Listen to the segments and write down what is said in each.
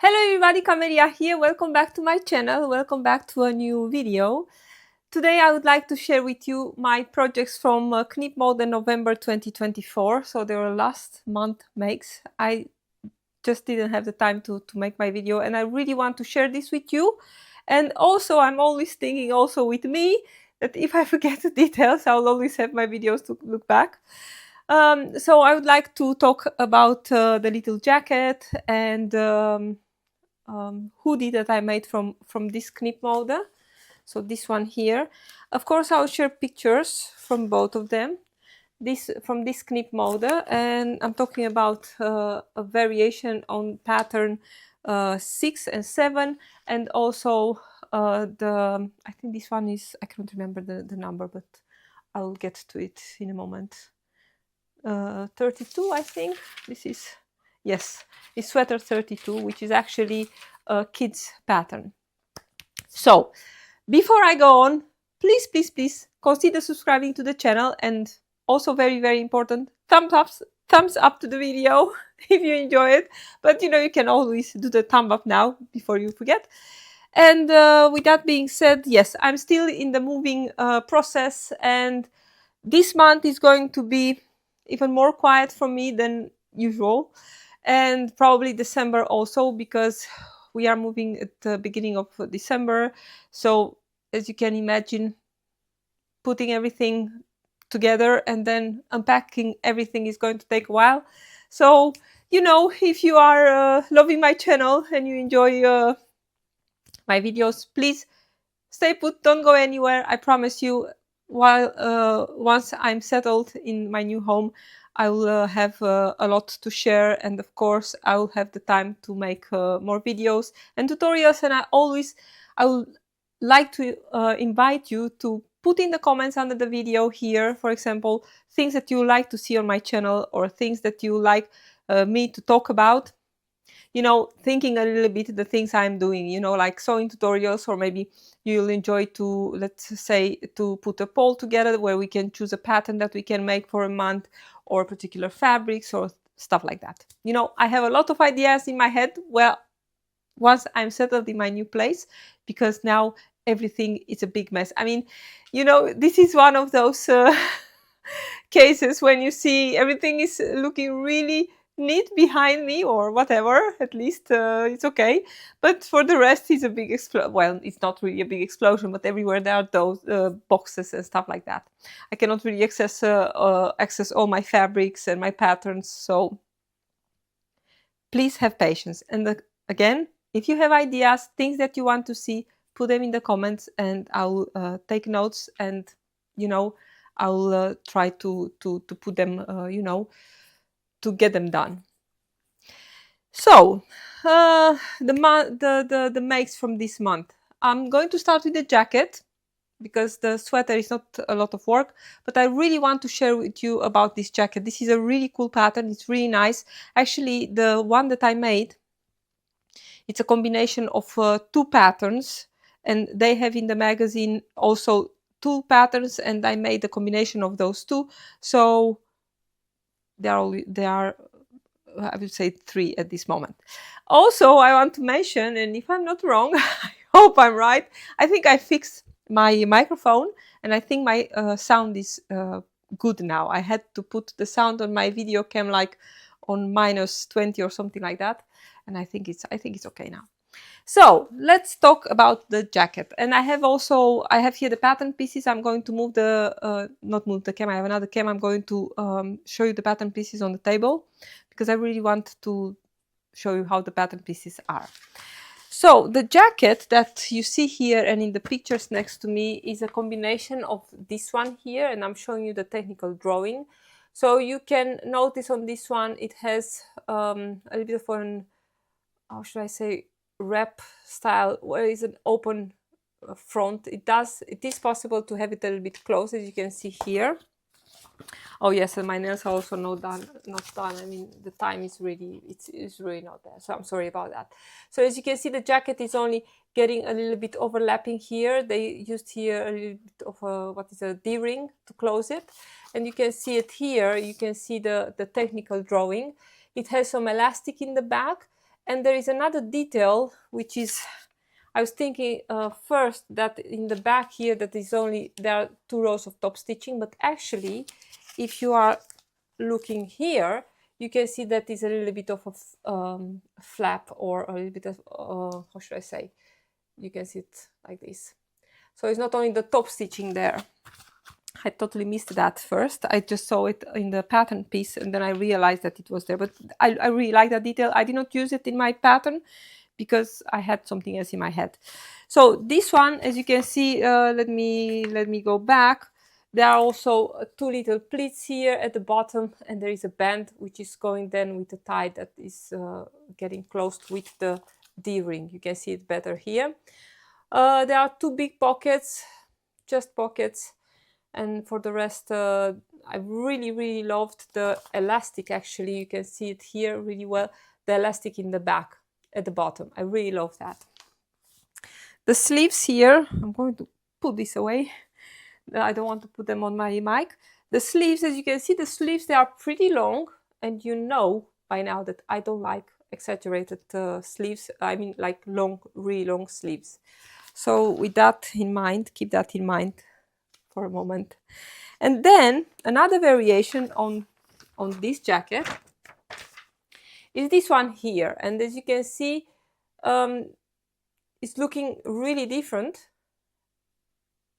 Hello everybody, Camelia here. Welcome back to my channel. Welcome back to a new video. Today I would like to share with you my projects from KnipMode in November 2024. So they were last month makes. I just didn't have the time to make my video, and I really want to share this with you. And also I'm always thinking also with me that if I forget the details, I'll always have my videos to look back. So I would like to talk about the little jacket and hoodie that I made from this KnipMode. So this one here. Of course, I'll share pictures from both of them. From this KnipMode, and I'm talking about a variation on pattern 6 and 7, and also I think this one is, I can't remember the number, but I'll get to it in a moment. 32, I think. This is, yes, it's sweater 32, which is actually a kids pattern. So before I go on, please consider subscribing to the channel, and also very important, thumbs up to the video if you enjoy it. But you can always do the thumb up now before you forget. And with that being said, yes, I'm still in the moving process, and this month is going to be even more quiet for me than usual, and probably December also, because we are moving at the beginning of December. So as you can imagine, putting everything together and then unpacking everything is going to take a while. So if you are loving my channel and you enjoy my videos, please stay put, don't go anywhere. I promise you, once I'm settled in my new home, I will have a lot to share, and of course I will have the time to make more videos and tutorials. And I would like to invite you to put in the comments under the video here, for example, things that you like to see on my channel, or things that you like me to talk about. Thinking a little bit the things I'm doing, like sewing tutorials, or maybe you'll enjoy to, let's say, to put a poll together where we can choose a pattern that we can make for a month, or particular fabrics or stuff like that. I have a lot of ideas in my head. Well, once I'm settled in my new place, because now everything is a big mess. I mean, this is one of those cases when you see everything is looking really neat behind me, or whatever. At least it's okay, but for the rest it's a big explosion. Well, it's not really a big explosion, but everywhere there are those boxes and stuff like that. I cannot really access all my fabrics and my patterns, so please have patience. And again, if you have ideas, things that you want to see, put them in the comments, and I'll take notes, and I'll try to put them to get them done. So the makes from this month. I'm going to start with the jacket, because the sweater is not a lot of work, but I really want to share with you about this jacket. This is a really cool pattern. It's really nice. Actually, the one that I made, it's a combination of two patterns, and they have in the magazine also two patterns, and I made a combination of those two. So they are I would say three at this moment. Also, I want to mention, and if I'm not wrong, I hope I'm right, I think I fixed my microphone, and I think my sound is good now. I had to put the sound on my video cam like on -20 or something like that, and I think it's okay now. So let's talk about the jacket. And I have here the pattern pieces. I'm going to move not move the cam, I have another cam. I'm going to show you the pattern pieces on the table, because I really want to show you how the pattern pieces are. So the jacket that you see here and in the pictures next to me is a combination of this one here, and I'm showing you the technical drawing. So you can notice on this one, it has a little bit of an, how should I say, wrap style, where is an open front. It is possible to have it a little bit close, as you can see here. Oh yes, and my nails are also not done. I mean, the time is really, it's really not there, so I'm sorry about that. So as you can see, the jacket is only getting a little bit overlapping here. They used here a little bit of a D-ring to close it, and you can see it here. You can see the technical drawing. It has some elastic in the back, And there is another detail, which is, I was thinking first that in the back here that is only, there are 2 rows of top stitching, but actually if you are looking here, you can see that is a little bit of a flap, or a little bit of, how should I say, you can see it like this. So it's not only the top stitching there. I totally missed that first. I just saw it in the pattern piece and then I realized that it was there. But I really like that detail. I did not use it in my pattern because I had something else in my head. So this one, as you can see, let me go back. There are also 2 little pleats here at the bottom, and there is a band which is going then with a tie that is getting closed with the D-ring. You can see it better here. There are 2 big pockets, just pockets. And for the rest, I really loved the elastic. Actually, you can see it here really well, the elastic in the back at the bottom. I really love that. The sleeves here, I'm going to put this away. I don't want to put them on my mic. The sleeves, as you can see, the sleeves, they are pretty long, and you know by now that I don't like exaggerated sleeves. I mean like long, really long sleeves. So with that in mind, keep that in mind for a moment. And then another variation on this jacket is this one here, and as you can see, it's looking really different.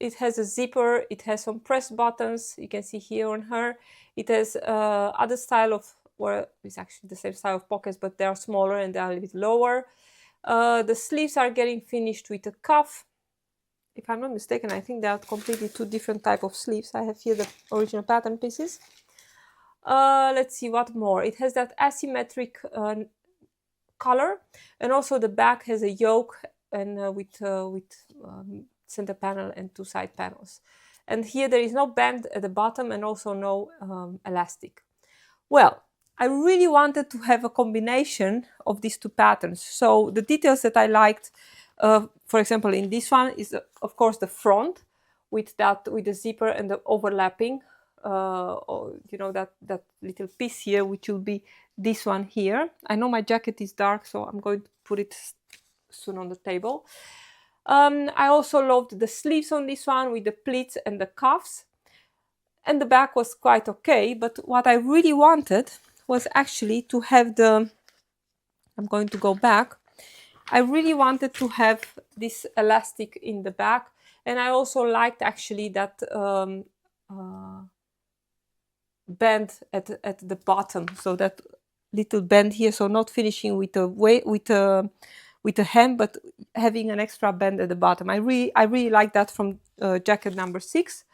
It has a zipper, it has some press buttons, you can see here on her. It has other style of, well, it's actually the same style of pockets, but they are smaller and they are a little bit lower. The sleeves are getting finished with a cuff. If I'm not mistaken, I think they are completely 2 different type of sleeves. I have here the original pattern pieces. Let's see what more. It has that asymmetric color, and also the back has a yoke and with center panel and 2 side panels. And here there is no band at the bottom and also no elastic. Well, I really wanted to have a combination of these 2 patterns. So the details that I liked, for example, in this one is of course the front with the zipper and the overlapping, you know, that little piece here, which will be this one here. I know my jacket is dark, so I'm going to put it soon on the table. I also loved the sleeves on this one with the pleats and the cuffs, and the back was quite okay. But what I really wanted was actually to have the, I'm going to go back, I really wanted to have this elastic in the back, and I also liked actually that band at the bottom, so that little band here, so not finishing with a hem, but having an extra band at the bottom. I really like that from jacket number 6.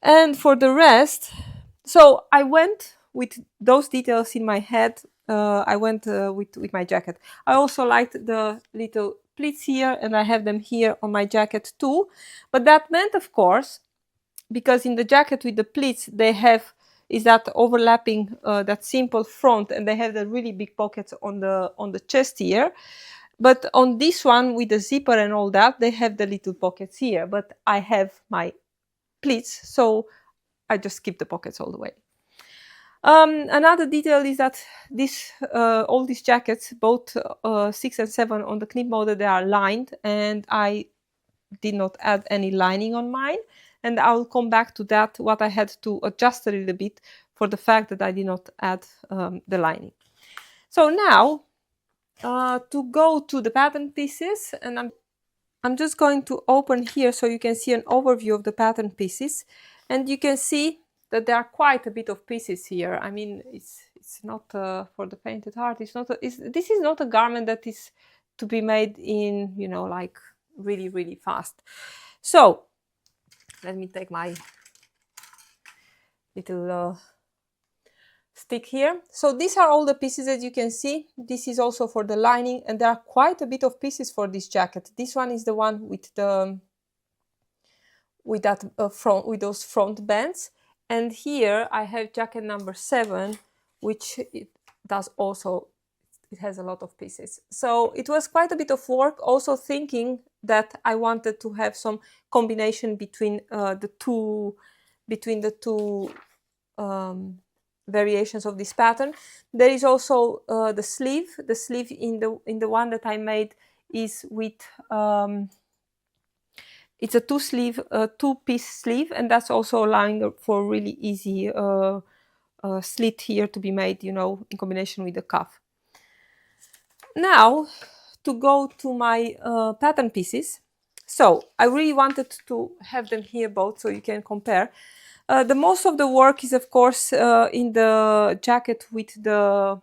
And for the rest, so I went with those details in my head. I went with my jacket. I also liked the little pleats here, and I have them here on my jacket too. But that meant, of course, because in the jacket with the pleats, they have is that overlapping, that simple front, and they have the really big pockets on the chest here. But on this one with the zipper and all that, they have the little pockets here. But I have my pleats, so I just keep the pockets all the way. Another detail is that all these jackets, both 6 and 7 on the KnipMode, they are lined, and I did not add any lining on mine. And I will come back to that, what I had to adjust a little bit for the fact that I did not add the lining. So now, to go to the pattern pieces, and I'm just going to open here so you can see an overview of the pattern pieces, and you can see that there are quite a bit of pieces here. I mean, it's not for the faint heart. This is not a garment that is to be made in, you know, like really fast. So let me take my little stick here. So these are all the pieces that you can see. This is also for the lining, and there are quite a bit of pieces for this jacket. This one is the one with with those front bands, and here I have jacket number 7, which it has a lot of pieces. So it was quite a bit of work, also thinking that I wanted to have some combination between the two variations of this pattern. There is also the sleeve. The sleeve in the one that I made is with it's a two-piece sleeve, and that's also allowing for really easy slit here to be made, you know, in combination with the cuff. Now to go to my pattern pieces. So I really wanted to have them here both so you can compare. The most of the work is of course in the jacket with the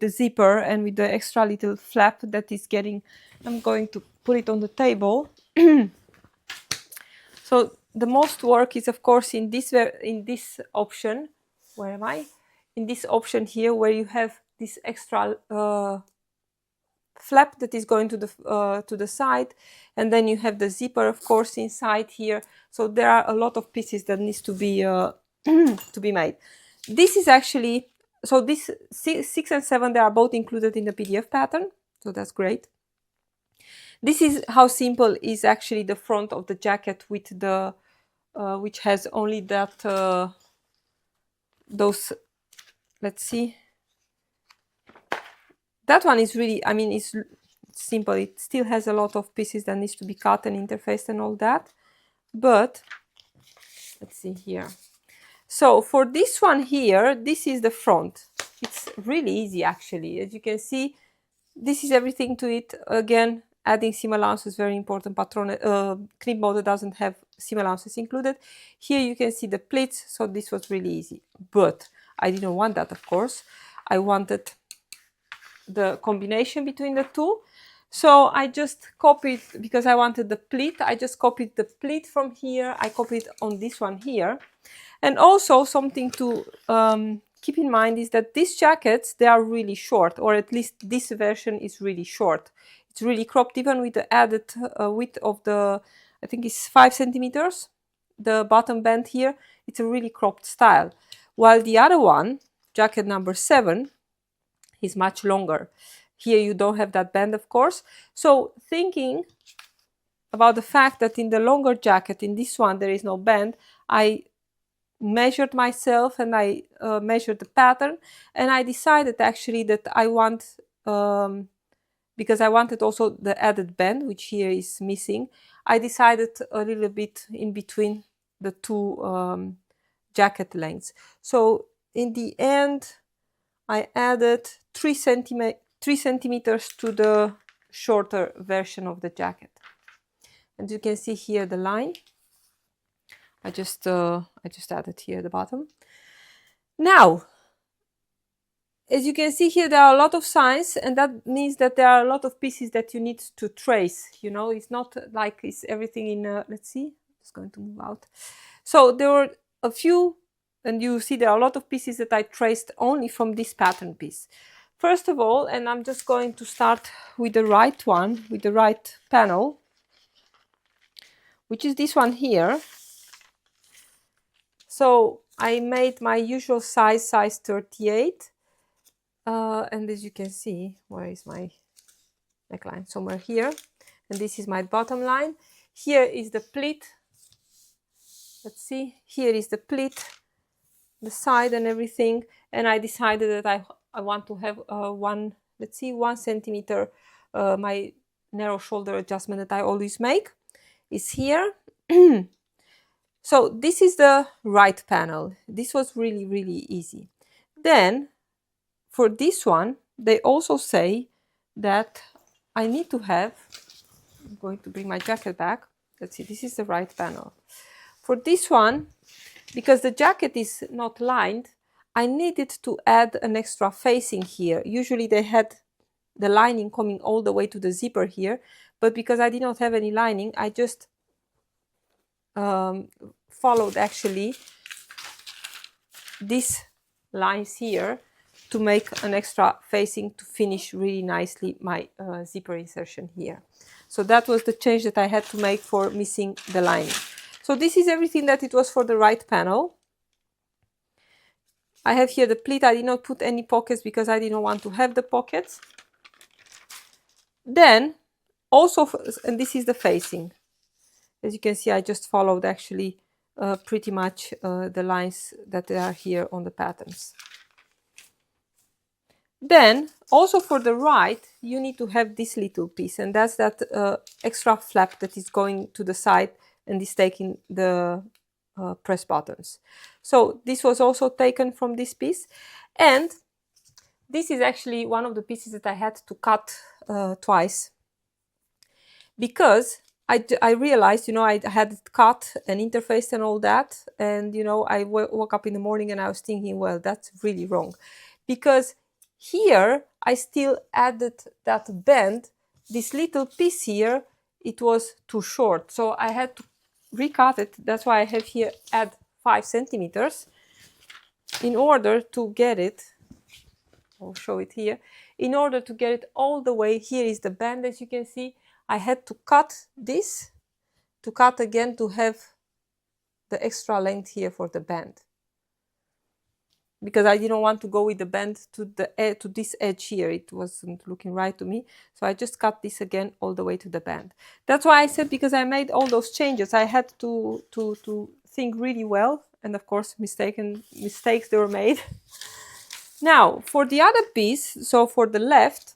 zipper and with the extra little flap that is getting. I'm going to put it on the table. So the most work is of course in this option. Where am I? In this option here, where you have this extra flap that is going to the side, and then you have the zipper of course inside here. So there are a lot of pieces that needs to be to be made. This is actually, so this 6 and 7, they are both included in the PDF pattern, so that's great. This is how simple is actually the front of the jacket with the which has only that those, let's see, that one is really, I mean, it's simple. It still has a lot of pieces that needs to be cut and interfaced and all that. But let's see here. So for this one here, this is the front. It's really easy actually. As you can see, this is everything to it. Again, adding seam allowance is very important. KnipMode doesn't have seam allowances included. Here you can see the pleats, so this was really easy. But I didn't want that, of course. I wanted the combination between the two. So I just copied, because I wanted the pleat, I just copied the pleat from here. I copied on this one here. And also something to keep in mind is that these jackets, they are really short, or at least this version is really short. It's really cropped, even with the added width of the, I think it's 5 centimeters, the bottom band here. It's a really cropped style. While the other one, jacket number 7, is much longer. Here you don't have that band, of course. So thinking about the fact that in the longer jacket, in this one, there is no band, I measured myself and I measured the pattern, and I decided actually that I want, because I wanted also the added band, which here is missing, I decided a little bit in between the two jacket lengths. So in the end, I added 3 centimeters to the shorter version of the jacket. And you can see here the line. I just added here at the bottom. Now, as you can see here, there are a lot of signs, and that means that there are a lot of pieces that you need to trace. You know, it's not like it's everything in, let's see, I'm just going to move out. So there were a few, and you see there are a lot of pieces that I traced only from this pattern piece. First of all, and I'm just going to start with the right one, with the right panel, which is this one here. So I made my usual size 38. And as you can see, where is my neckline? Somewhere here. And this is my bottom line. Here is the pleat. Let's see. Here is the pleat, the side and everything. And I decided that I want to have 1 centimeter, my narrow shoulder adjustment that I always make is here. So this is the right panel. This was really, really easy. Then for this one, they also say that I need to have, I'm going to bring my jacket back. Let's see, this is the right panel. For this one, because the jacket is not lined, I needed to add an extra facing here. Usually they had the lining coming all the way to the zipper here, but because I did not have any lining, I just followed actually these lines here to make an extra facing to finish really nicely my zipper insertion here. So that was the change that I had to make for missing the lining. So this is everything that it was for the right panel. I have here the pleat. I did not put any pockets because I didn't want to have the pockets. Then also, and this is the facing. As you can see, I just followed actually pretty much the lines that are here on the patterns. Then also for the right, you need to have this little piece, and that's that extra flap that is going to the side and is taking the press buttons. So this was also taken from this piece, and this is actually one of the pieces that I had to cut twice, because I realized, you know, I had it cut and interfaced and all that, and you know, I woke up in the morning and I was thinking, well, that's really wrong, because here I still added that bend. This little piece here, it was too short, so I had to recut it. That's why I have here add 5 centimeters in order to get it. I'll show it here. In order to get it all the way, here is the bend, as you can see. I had to cut this, to cut again, to have the extra length here for the bend, because I didn't want to go with the bend to this edge here. It wasn't looking right to me, so I just cut this again all the way to the bend. That's why I said, because I made all those changes, I had to think really well, and of course mistakes they were made. Now for the other piece, so for the left,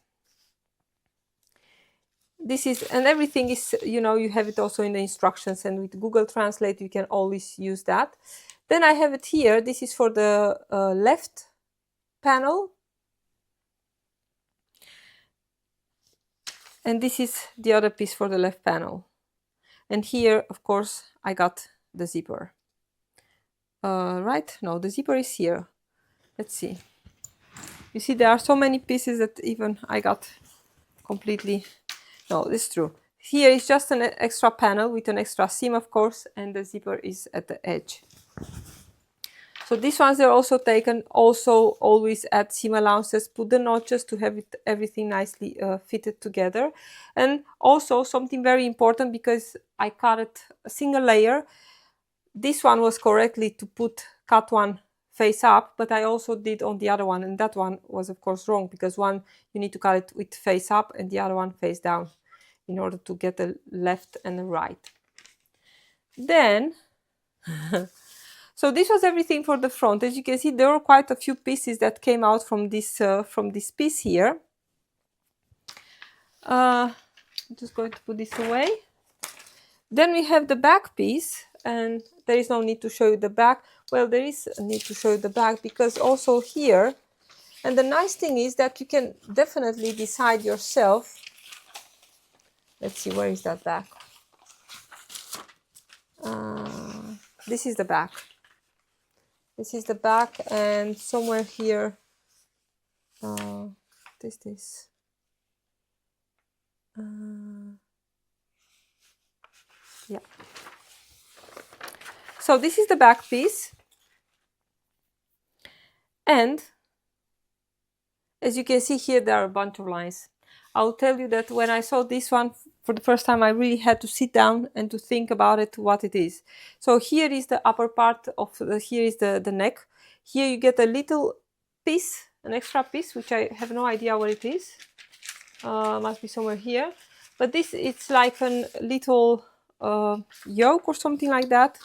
this is, and everything is, you know, you have it also in the instructions, and with Google Translate you can always use that. Then I have it here. This is for the left panel, and this is the other piece for the left panel. And here, of course, I got the zipper. Right? No, the zipper is here. Let's see. You see, there are so many pieces that even I got completely. No, this is true. Here is just an extra panel with an extra seam, of course, and the zipper is at the edge. So these ones are also taken. Also, always add seam allowances, put the notches to have it, everything nicely fitted together. And also something very important, because I cut it a single layer. This one was correctly to cut one face up, but I also did on the other one, and that one was of course wrong, because one you need to cut it with face up and the other one face down in order to get the left and the right. Then so this was everything for the front. As you can see, there were quite a few pieces that came out from this piece here. I'm just going to put this away. Then we have the back piece, and there is no need to show you the back. Well, there is a need to show you the back, because also here, and the nice thing is that you can definitely decide yourself. Let's see, where is that back? This is the back. This is the back, and somewhere here, this. Yeah. So this is the back piece, and as you can see here, there are a bunch of lines. I'll tell you that when I saw this one for the first time, I really had to sit down and to think about it, what it is. So here is the upper part of here is the neck. Here you get a little piece, an extra piece, which I have no idea what it is. Must be somewhere here. But this, it's like a little yoke or something like that.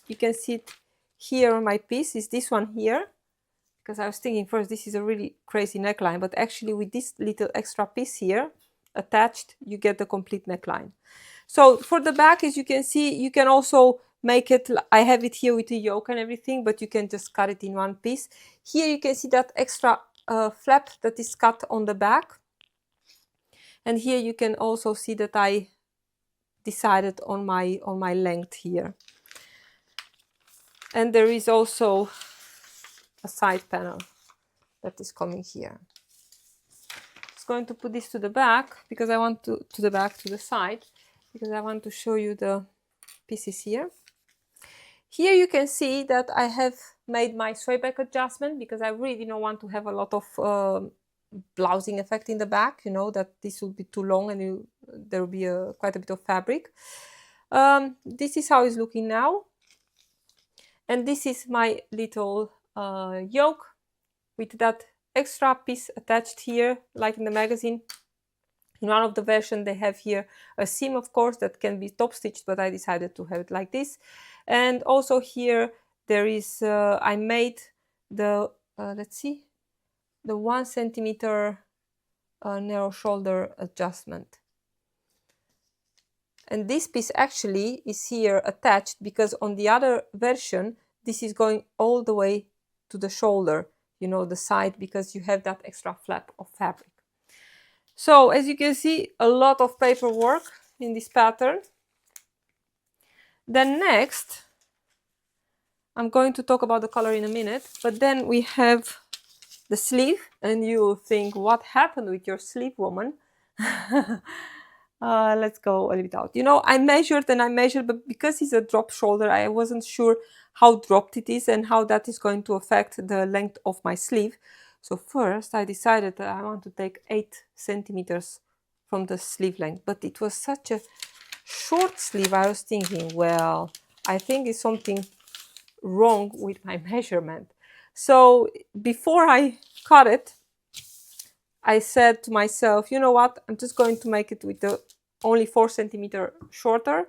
You can see it here on my piece, is this one here. Because I was thinking first, this is a really crazy neckline, but actually with this little extra piece here attached, you get the complete neckline. So for the back, as you can see, you can also make it, I have it here with the yoke and everything, but you can just cut it in one piece. Here you can see that extra flap that is cut on the back. And here you can also see that I decided on my length here. And there is also a side panel that is coming here. Just going to put this to the back, because I want to the side, because I want to show you the pieces here. Here you can see that I have made my sway back adjustment, because I really don't want to have a lot of blousing effect in the back, you know, that this will be too long and there will be quite a bit of fabric. This is how it's looking now. And this is my little yoke with that extra piece attached here, like in the magazine. In one of the versions, they have here a seam, of course, that can be top stitched, but I decided to have it like this. And also here there is, I made the, let's see, the 1 centimeter narrow shoulder adjustment. And this piece actually is here attached because on the other version, this is going all the way to the shoulder, you know, the side, because you have that extra flap of fabric. So as you can see, a lot of paperwork in this pattern. Then next, I'm going to talk about the color in a minute, but then we have the sleeve, and you think, what happened with your sleeve, woman? Let's go a little bit out. You know, I measured, but because it's a drop shoulder, I wasn't sure how dropped it is and how that is going to affect the length of my sleeve. So first I decided that I want to take 8 centimeters from the sleeve length, but it was such a short sleeve. I was thinking, well, I think it's something wrong with my measurement. So before I cut it, I said to myself, you know what, I'm just going to make it with the only 4 centimeter shorter.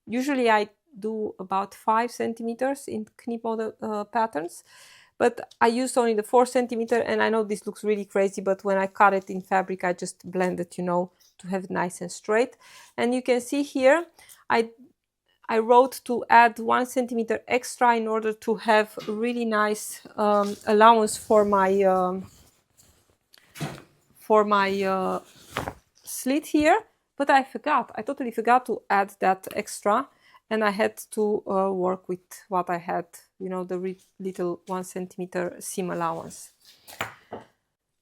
Usually I do about 5 centimeters in KnipMode patterns, but I used only the 4 centimeter, and I know this looks really crazy, but when I cut it in fabric, I just blend it, you know, to have it nice and straight. And you can see here, I wrote to add 1 centimeter extra in order to have a really nice allowance for my slit here, but I totally forgot to add that extra, and I had to work with what I had, you know, the little 1 centimeter seam allowance.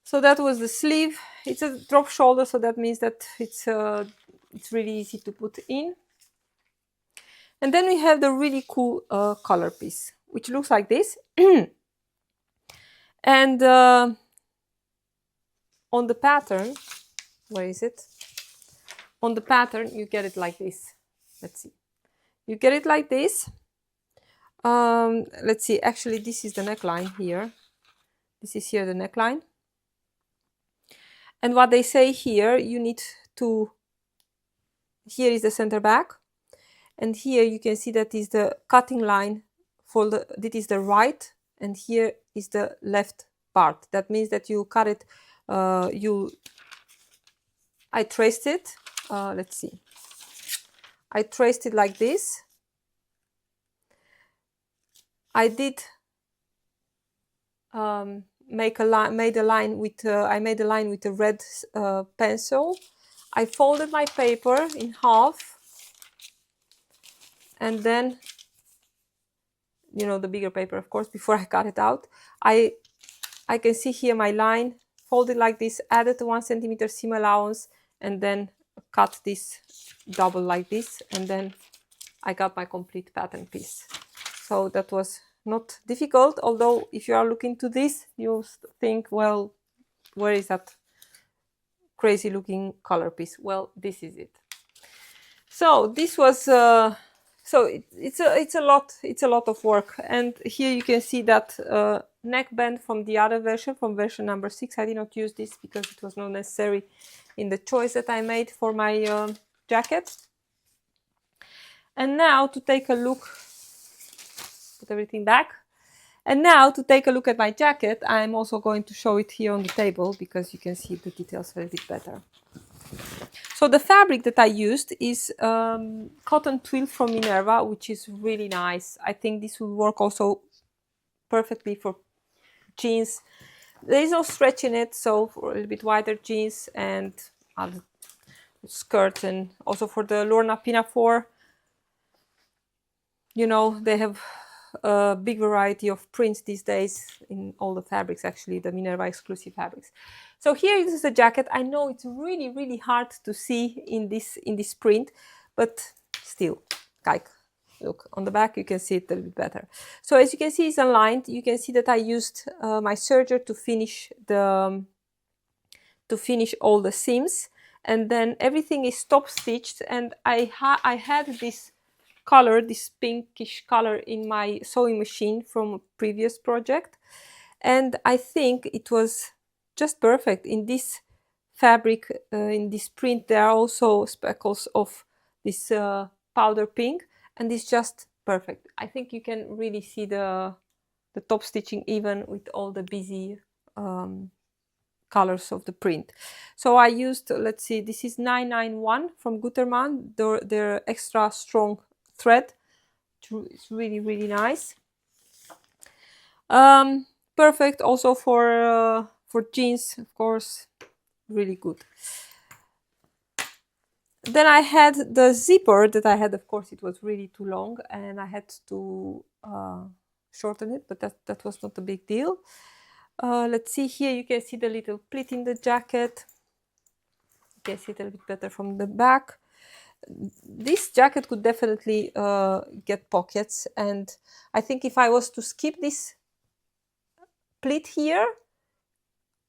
So that was the sleeve. It's a drop shoulder, so that means that it's really easy to put in. And then we have the really cool collar piece, which looks like this. And on the pattern, where is it? On the pattern, you get it like this. Let's see. You get it like this. Let's see. Actually, this is the neckline here. This is here the neckline. And what they say here, you need to... Here is the center back. And here you can see that is the cutting line for the... This is the right. And here is the left part. That means that you cut it... I traced it. Let's see. I traced it like this. I did made a line with I made a line with a red pencil. I folded my paper in half, and then, you know, the bigger paper, of course, before I cut it out. I can see here my line, folded like this, added the 1 centimeter seam allowance, and then cut this double like this, and then I got my complete pattern piece. So that was not difficult, although if you are looking to this, you think, well, where is that crazy looking color piece? Well, this is it. So this was it's a lot of work. And here you can see that neckband from the other version, from version number 6. I did not use this because it was not necessary in the choice that I made for my jacket. And now to take a look, put everything back. And now to take a look at my jacket, I'm also going to show it here on the table because you can see the details a little bit better. So the fabric that I used is cotton twill from Minerva, which is really nice. I think this will work also perfectly for jeans. There is no stretch in it, so for a little bit wider jeans and other skirt, and also for the Lorna Pinafore. You know, they have a big variety of prints these days in all the fabrics, actually, the Minerva exclusive fabrics. So here is the jacket. I know it's really, really hard to see in this print, but still, like, look, on the back you can see it a little bit better. So as you can see, it's aligned. You can see that I used my serger to finish all the seams, and then everything is top stitched. And I had this color, this pinkish color, in my sewing machine from a previous project, and I think it was just perfect in this fabric in this print, there are also speckles of this powder pink, and it's just perfect. I think you can really see the top stitching even with all the busy colors of the print. So I used, let's see, this is 991 from Gutermann, their extra strong thread. It's really, really nice. Perfect also for jeans, of course, really good. Then I had the zipper that I had, of course, it was really too long and I had to shorten it, but that was not a big deal. Let's see here, you can see the little pleat in the jacket. You can see it a little bit better from the back. This jacket could definitely get pockets, and I think if I was to skip this pleat here,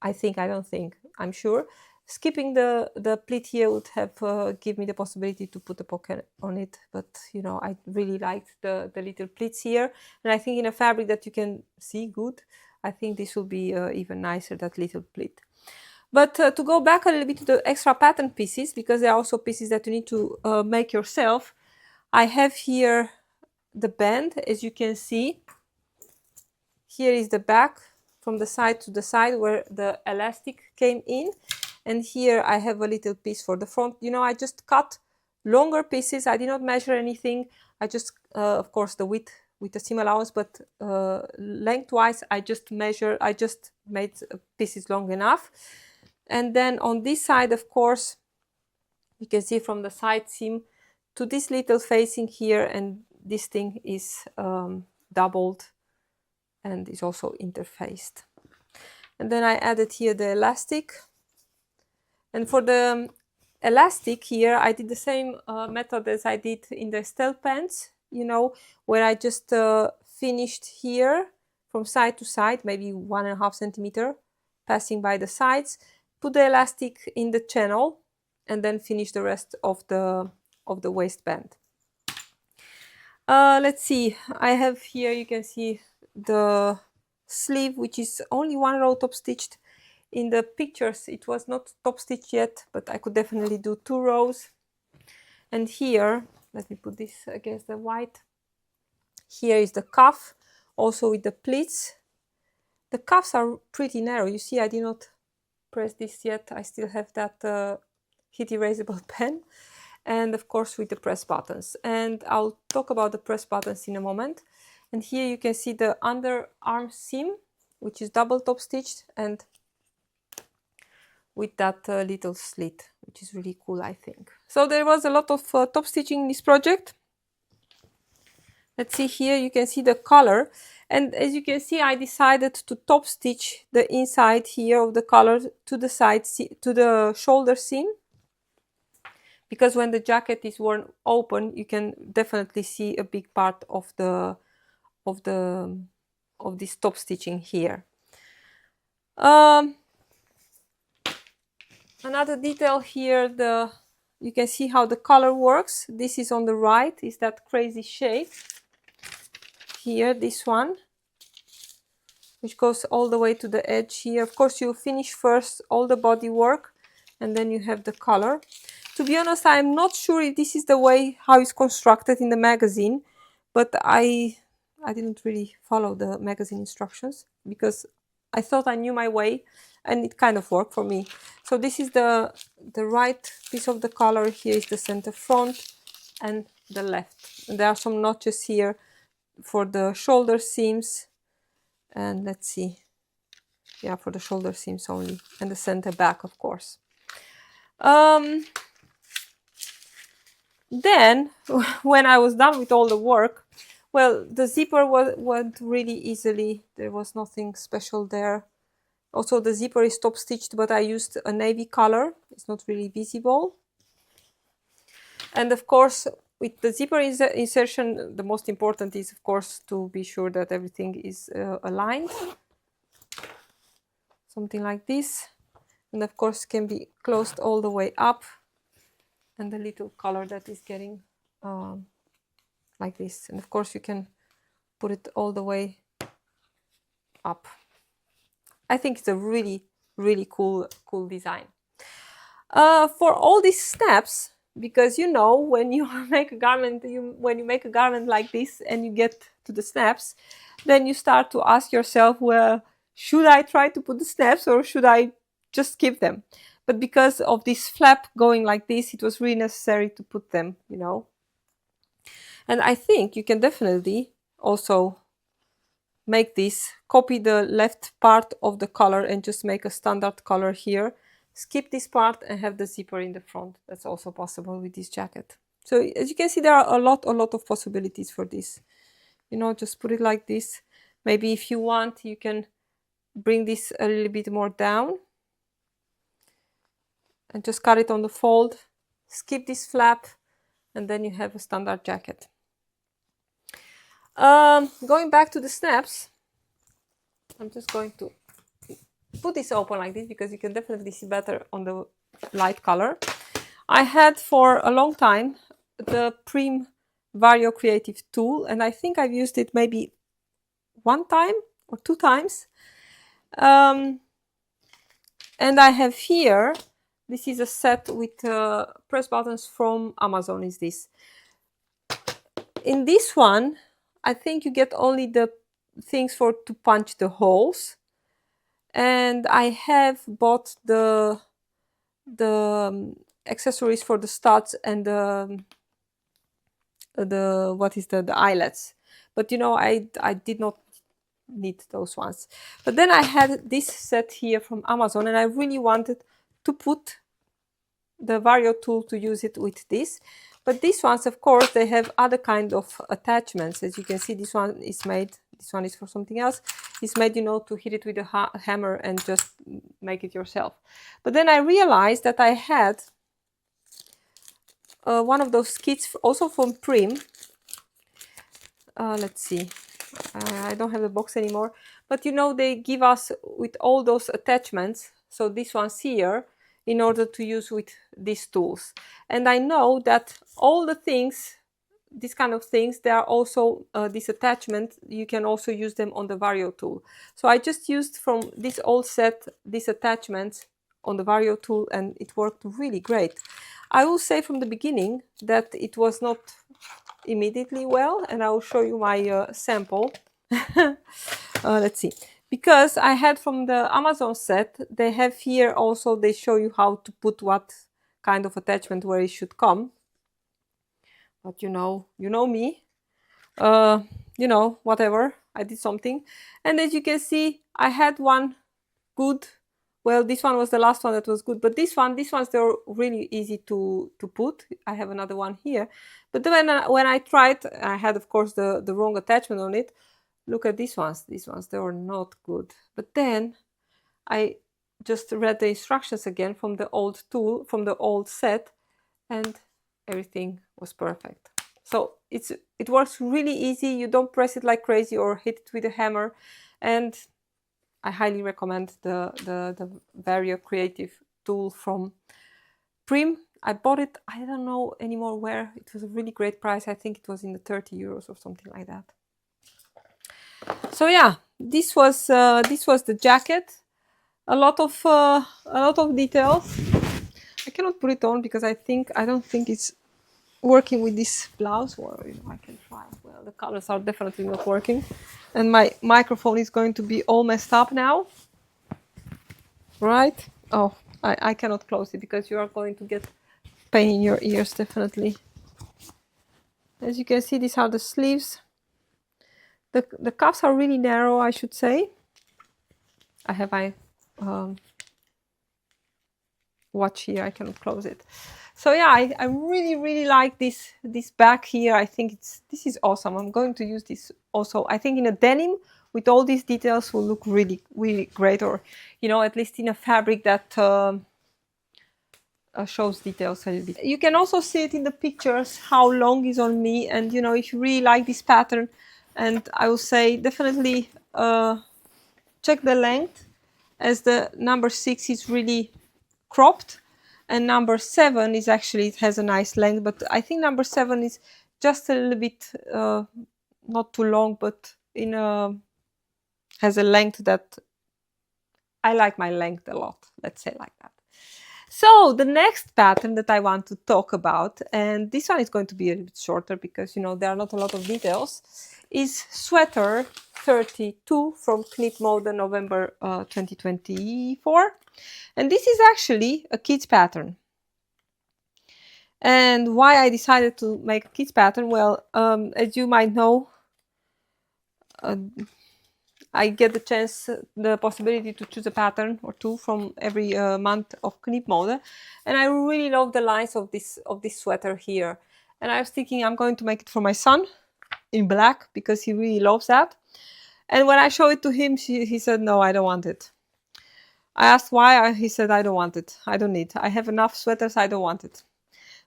I'm sure, skipping the pleat here would have give me the possibility to put a pocket on it, but you know, I really liked the little pleats here, and I think in a fabric that you can see good, I think this will be even nicer, that little pleat. But to go back a little bit to the extra pattern pieces, because there are also pieces that you need to make yourself, I have here the band, as you can see. Here is the back from the side to the side where the elastic came in, and here I have a little piece for the front. You know, I just cut longer pieces. I did not measure anything. I just, of course, the width with the seam allowance, but lengthwise I just made pieces long enough. And then on this side, of course, you can see from the side seam to this little facing here, and this thing is doubled and is also interfaced. And then I added here the elastic. And for the elastic here, I did the same method as I did in the stealth pants, you know, where I just finished here from side to side, maybe 1.5 centimeter, passing by the sides, put the elastic in the channel, and then finish the rest of the waistband. Let's see, I have here, you can see the sleeve, which is only 1 row top stitched. In the pictures it was not top stitched yet, but I could definitely do 2 rows. And here, let me put this against the white, here is the cuff, also with the pleats. The cuffs are pretty narrow. You see, I did not press this yet. I still have that heat erasable pen, and of course with the press buttons, and I'll talk about the press buttons in a moment. And here you can see the underarm seam, which is double top stitched and with that little slit, which is really cool, I think. So there was a lot of top stitching in this project. Let's see, here you can see the color, and as you can see, I decided to top stitch the inside here of the collar to the side, to the shoulder seam, because when the jacket is worn open, you can definitely see a big part of this top stitching here. Another detail here, you can see how the color works. This is on the right, is that crazy shape. Here, this one, which goes all the way to the edge here. Of course, you finish first all the body work, and then you have the color. To be honest, I'm not sure if this is the way how it's constructed in the magazine, but I didn't really follow the magazine instructions because I thought I knew my way, and it kind of worked for me. So this is the right piece of the collar. Here is the center front and the left. And there are some notches here for the shoulder seams, and let's see, yeah, for the shoulder seams only, and the center back, of course. Then when I was done with all the work, well, the zipper went really easily. There was nothing special there. Also, the zipper is top stitched, but I used a navy color. It's not really visible. And of course, with the zipper insertion, the most important is, of course, to be sure that everything is aligned. Something like this. And of course, can be closed all the way up. And the little collar that is getting like this. And of course, you can put it all the way up. I think it's a really, really cool design. For all these snaps, because you know, when you make a garment, when you make a garment like this and you get to the snaps, then you start to ask yourself, well, should I try to put the snaps or should I just keep them? But because of this flap going like this, it was really necessary to put them, you know. And I think you can definitely also make this, copy the left part of the collar and just make a standard color here. Skip this part and have the zipper in the front. That's also possible with this jacket. So as you can see, there are a lot of possibilities for this. You know, just put it like this. Maybe if you want, you can bring this a little bit more down and just cut it on the fold. Skip this flap and then you have a standard jacket. Going back to the snaps, I'm just going to put this open like this because you can definitely see better on the light color. I had for a long time the Prim Vario Creative tool, and I think I've used it maybe 1 time or 2 times. And I have here, this is a set with press buttons from Amazon, is this. In this one, I think you get only the things to punch the holes. And I have bought the accessories for the studs and the eyelets. But you know, I did not need those ones. But then I had this set here from Amazon and I really wanted to put the Vario tool to use it with this. But these ones, of course, they have other kind of attachments. As you can see, this one is made, this one is for something else. It's made, you know, to hit it with a hammer and just make it yourself. But then I realized that I had one of those kits also from Prim. Let's see. I don't have the box anymore. But, you know, they give us with all those attachments. So this one's here, in order to use with these tools. And I know that all the things, these kind of things, they are also this attachment, you can also use them on the Vario tool. So I just used from this old set, these attachments on the Vario tool, and it worked really great. I will say from the beginning that it was not immediately well, and I will show you my sample. Let's see. Because I had from the Amazon set, they have here also, they show you how to put what kind of attachment where it should come. But you know me, you know, whatever, I did something. And as you can see, I had one good, well, this one was the last one that was good, but these ones, they're really easy to put. I have another one here. But then when I tried, I had, of course, the wrong attachment on it. Look at these ones, they were not good. But then I just read the instructions again from the old tool, from the old set, and everything was perfect. So it works really easy. You don't press it like crazy or hit it with a hammer. And I highly recommend the Vario Creative tool from Prim. I bought it, I don't know anymore where. It was a really great price. I think it was in the 30 euros or something like that. So yeah, this was the jacket. A lot of details. I cannot put it on because I don't think it's working with this blouse. Or you know, I can try. Well, the colors are definitely not working, and my microphone is going to be all messed up now. Right? Oh, I cannot close it because you are going to get pain in your ears definitely. As you can see, these are the sleeves. The cuffs are really narrow, I should say. I have my watch here, I cannot close it. So yeah, I really like this back here. I think this is awesome. I'm going to use this also. I think in a denim with all these details will look really great, or you know, at least in a fabric that shows details a little bit. You can also see it in the pictures how long is on me, and you know, if you really like this pattern. And I will say definitely check the length, as the number 6 is really cropped and number 7 is actually, it has a nice length, but I think number 7 is just a little bit not too long, but has a length that I like my length a lot, let's say like that. So the next pattern that I want to talk about, and this one is going to be a bit shorter because, you know, there are not a lot of details, is sweater 32 from KnipMode November 2024. And this is actually a kids pattern. And why I decided to make a kids pattern? Well, as you might know, I get the chance, the possibility to choose a pattern or two from every month of KnipMode, and I really love the lines of this sweater here. And I was thinking I'm going to make it for my son in black because he really loves that. And when I showed it to him, he said, "No, I don't want it." I asked why. He said, "I don't want it. I don't need. I have enough sweaters. I don't want it."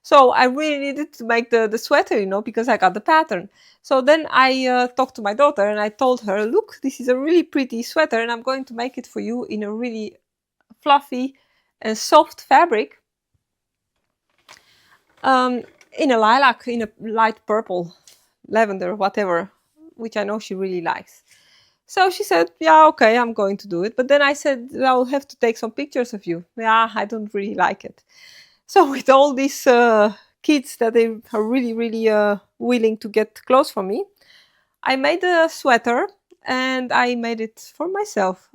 So I really needed to make the sweater, you know, because I got the pattern. So then I talked to my daughter and I told her, look, this is a really pretty sweater and I'm going to make it for you in a really fluffy and soft fabric, in a lilac, in a light purple, lavender, whatever, which I know she really likes. So she said, yeah, okay, I'm going to do it. But then I said, I'll have to take some pictures of you. Yeah, I don't really like it. So with all these kids that they are really, really willing to get clothes for me, I made a sweater and I made it for myself.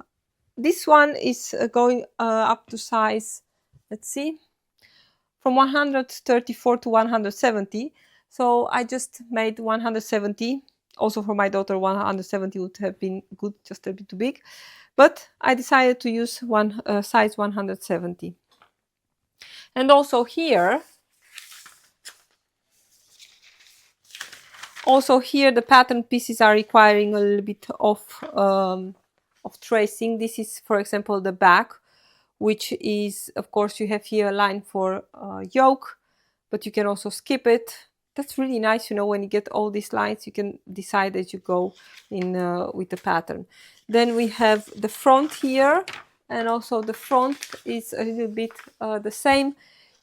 This one is going up to size, let's see, from 134 to 170. So I just made 170. Also for my daughter, 170 would have been good, just a bit too big. But I decided to use size 170. And also here the pattern pieces are requiring a little bit of tracing. This is, for example, the back, which is, of course, you have here a line for yoke, but you can also skip it. That's really nice, you know, when you get all these lines, you can decide as you go in with the pattern. Then we have the front here, and also the front is a little bit the same.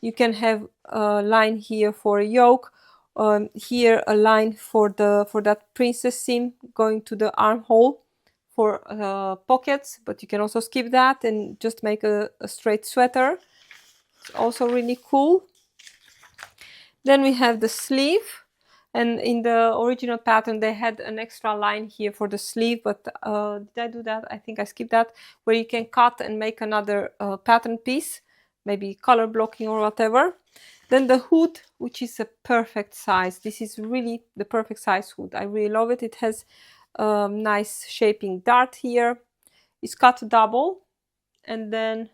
You can have a line here for a yoke, here a line for that princess seam going to the armhole for pockets, but you can also skip that and just make a straight sweater. It's also really cool. Then we have the sleeve, and in the original pattern they had an extra line here for the sleeve, but did I do that? I think I skipped that, where you can cut and make another pattern piece, maybe color blocking or whatever. Then the hood, which is a perfect size. This is really the perfect size hood. I really love it. It has nice shaping dart here. It's cut double, and then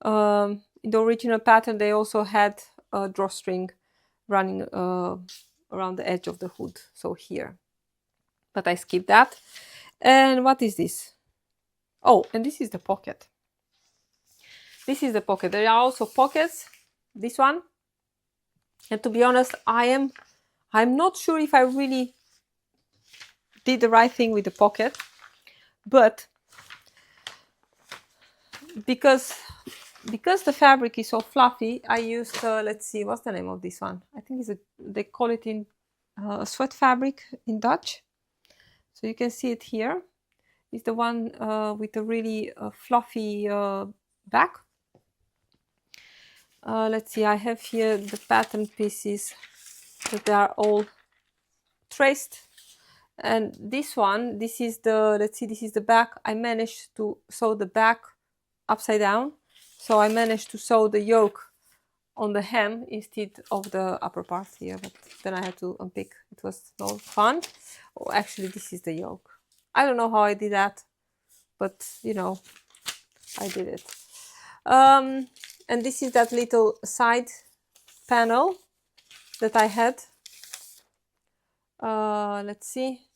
in the original pattern they also had a drawstring running around the edge of the hood, so here, but I skipped that. And what is this? Oh, and this is the pocket. This is the pocket. There are also pockets, this one, and to be honest, I'm not sure if I really did the right thing with the pocket, but because the fabric is so fluffy, I used let's see, what's the name of this one? I think they call it in sweat fabric in Dutch. So you can see it here. It's the one with a really fluffy back. Let's see, I have here the pattern pieces that they are all traced. And this one, this is the, let's see, this is the back. I managed to sew the back upside down. So I managed to sew the yoke on the hem instead of the upper part here, but then I had to unpick. It was no fun. Oh, actually, this is the yoke. I don't know how I did that, but you know, I did it. And this is that little side panel that I had. Let's see.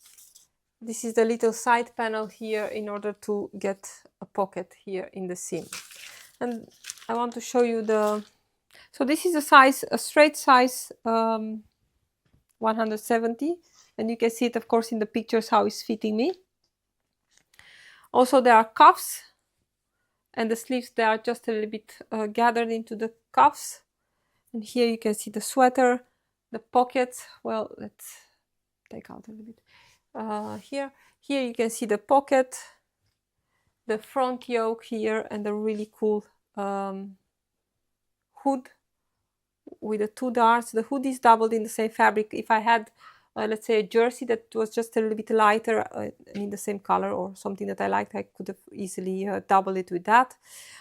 This is the little side panel here in order to get a pocket here in the seam. And I want to show you the, so this is a straight size 170, and you can see it, of course, in the pictures how it's fitting me. Also, there are cuffs, and the sleeves, they are just a little bit gathered into the cuffs. And here you can see the sweater, the pockets. Well, let's take out a little bit. Here you can see the pocket, the front yoke here, and the really cool hood with the 2 darts. The hood is doubled in the same fabric. If I had let's say a jersey that was just a little bit lighter in the same color or something that I liked, I could have easily doubled it with that.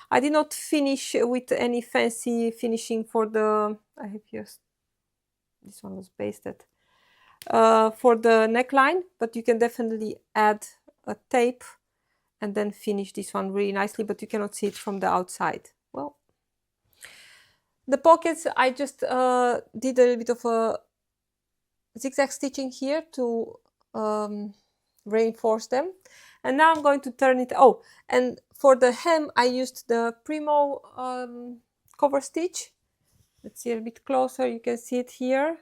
I did not finish with any fancy finishing for the, I have just, this one was pasted, for the neckline, but you can definitely add a tape and then finish this one really nicely, but you cannot see it from the outside. Well, the pockets, I just did a little bit of a zigzag stitching here to reinforce them, and now I'm going to turn it. Oh, and for the hem I used the Primo cover stitch. Let's see a bit closer, you can see it here.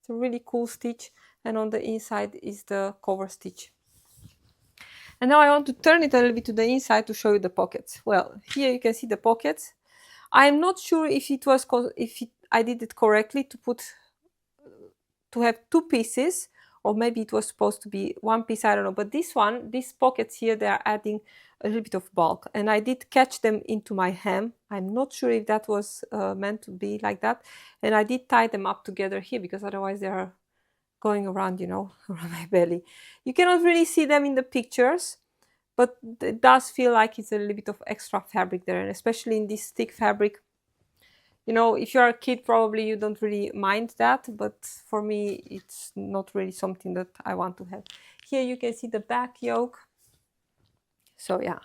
It's a really cool stitch, and on the inside is the cover stitch. And now I want to turn it a little bit to the inside to show you the pockets. Well, here you can see the pockets. I'm not sure if it was I did it correctly to have 2 pieces, or maybe it was supposed to be 1 piece, I don't know. But this one, these pockets here, they are adding a little bit of bulk, and I did catch them into my hem. I'm not sure if that was meant to be like that, and I did tie them up together here because otherwise they are going around, you know, around my belly. You cannot really see them in the pictures, but it does feel like it's a little bit of extra fabric there, and especially in this thick fabric. You know, if you're a kid, probably you don't really mind that, but for me, it's not really something that I want to have. Here you can see the back yoke. So yeah,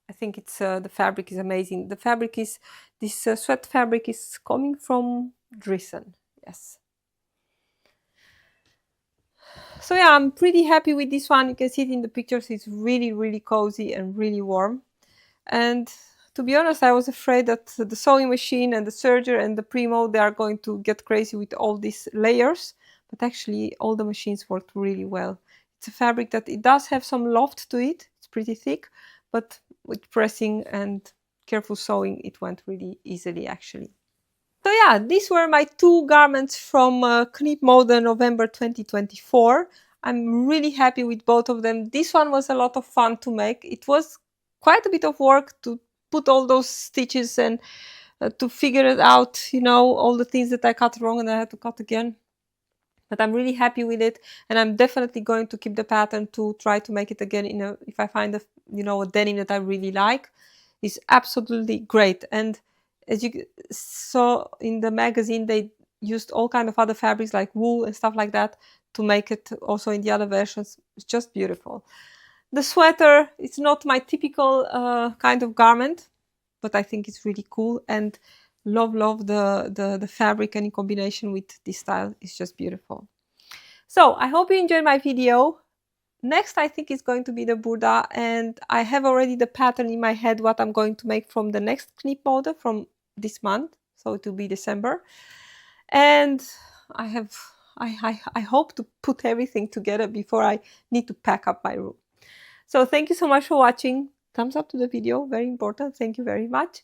I think it's the fabric is amazing. The fabric is, this sweat fabric is coming from Drissen, yes. So yeah, I'm pretty happy with this one. You can see it in the pictures. It's really, really cozy and really warm. And to be honest, I was afraid that the sewing machine and the serger and the Primo, they are going to get crazy with all these layers. But actually, all the machines worked really well. It's a fabric that it does have some loft to it. It's pretty thick, but with pressing and careful sewing, it went really easily, actually. So yeah, these were my 2 garments from KnipMode November 2024. I'm really happy with both of them. This one was a lot of fun to make. It was quite a bit of work to put all those stitches and to figure it out, you know, all the things that I cut wrong and I had to cut again. But I'm really happy with it, and I'm definitely going to keep the pattern to try to make it again in a, if I find a, you know, a denim that I really like. It's absolutely great. And as you saw in the magazine, they used all kind of other fabrics like wool and stuff like that to make it also in the other versions. It's just beautiful. The sweater, it's not my typical kind of garment, but I think it's really cool, and love the fabric, and in combination with this style, it's just beautiful. So I hope you enjoyed my video. Next, I think it's going to be the burda, and I have already the pattern in my head what I'm going to make from the next KnipMode from this month, so it will be December. And I hope to put everything together before I need to pack up my room. So thank you so much for watching. Thumbs up to the video, very important. Thank you very much.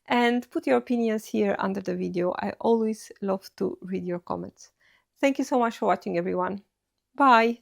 And put your opinions here under the video. I always love to read your comments. Thank you so much for watching, everyone. Bye.